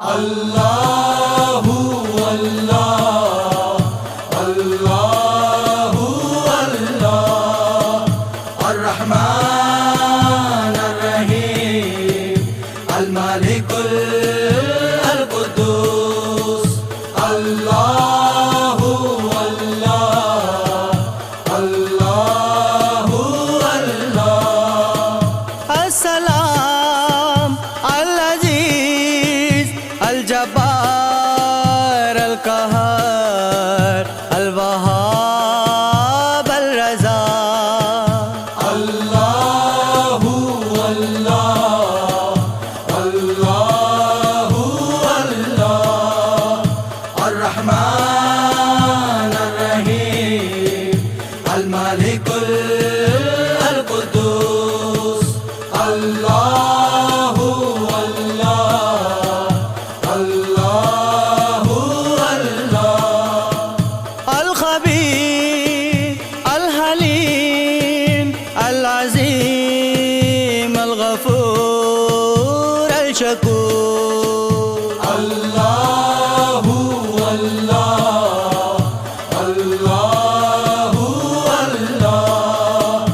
اللہ اللہ اللہ اللہ الرحمن الرحیم المالک القدوس اللہ اللہ اللہ اللہ السلام العزیز الجبار القہار الوہاب الرزاق اللہ اللہ اللہ اللہ الرحمن الرحیم المالک القدوس اللہ الخبیر الحلیم العظیم الغفور الشکور اللہ اللہ اللہ اللہ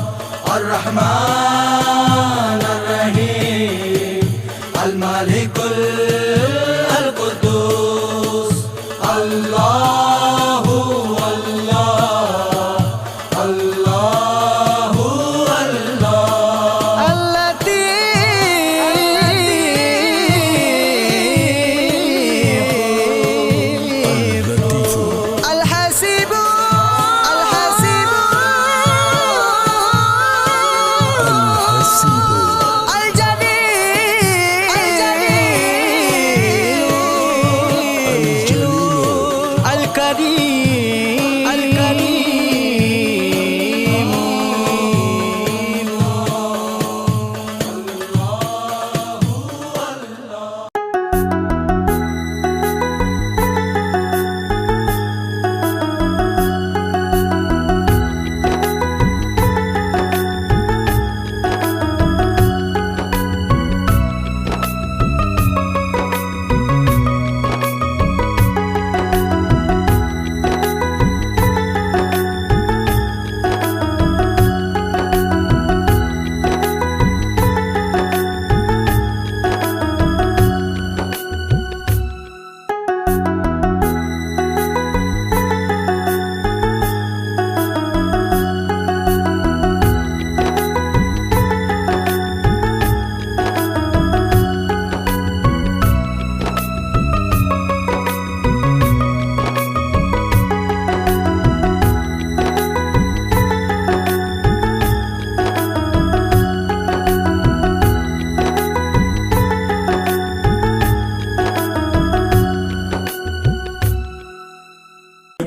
الرحمن الرحیم المالک القدوس اللہ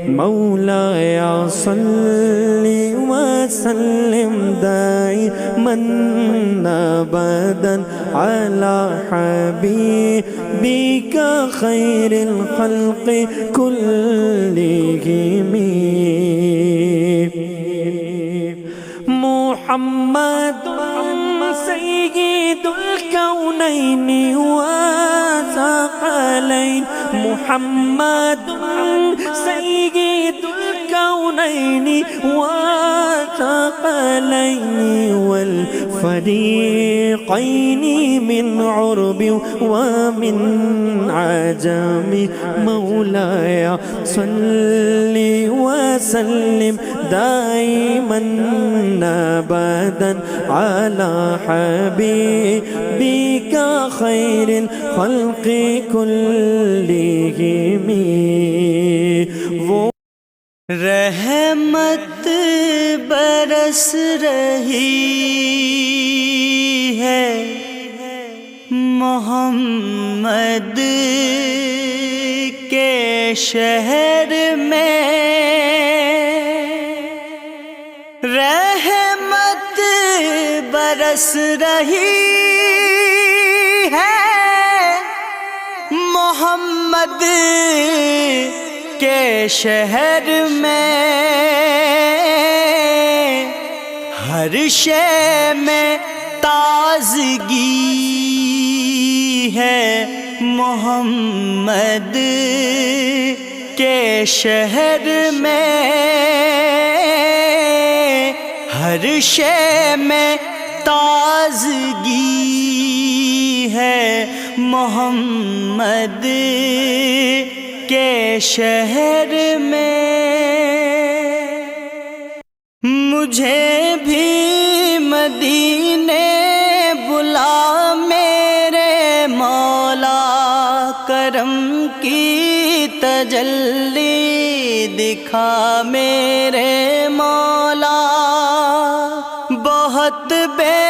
مولاي صل وسلم دائما ابدا على حبيبك خير الخلق كلهم محمد سيد الكونين والثقلين محمد سيد الكونين والثقلين والفريقين من عرب ومن عجم مولاي صل وسلم دائما ابدا على حبيبك خير الخلق كلهم رحمت برس رہی ہے محمد کے شہر میں رحمت برس رہی ہے محمد کے شہر میں ہر شے میں تازگی ہے محمد کے شہر میں ہر شے میں تازگی ہے، محمد کے شہر میں۔ مجھے بھی مدینے بلا میرے مولا، کرم کی تجلی دکھا میرے مولا۔ بہت بے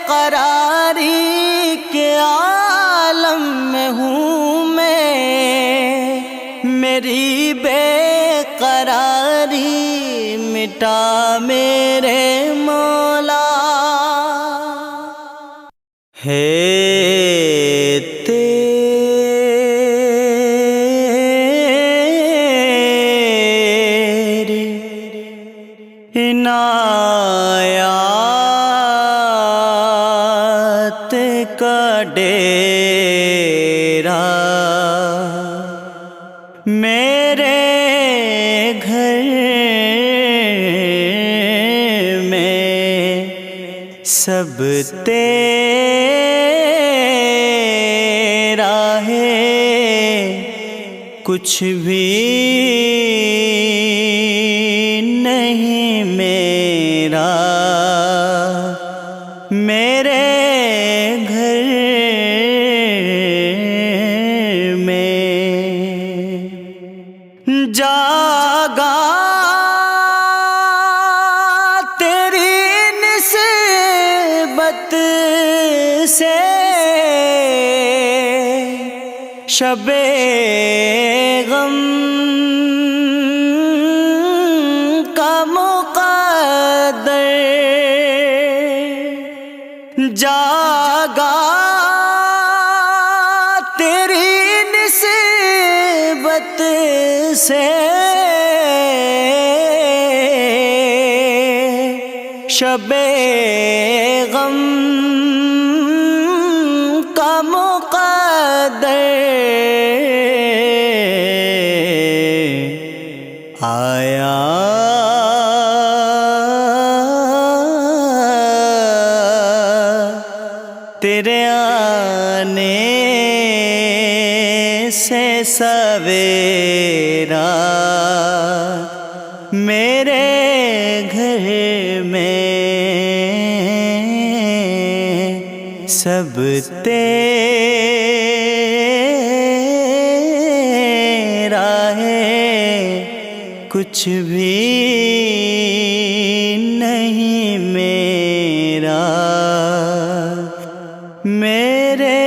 قراری کے عالم میں ہوں میں، میری بے قراری مٹا میرے مولا۔ ہے عنایات کا ڈیرا میرے گھر میں، سب تیرا ہے، کچھ بھی نہیں میرا۔ میرے گھر میں جاگا تیری نسبت سے، شب غم کا مقدر جاگا تیری نسبت سے، شب غم کا مقدر آیا تیرے آنے سے سویرا، میرے گھر میں سب تیرا ہے، کچھ بھی نہیں میرا۔ میرے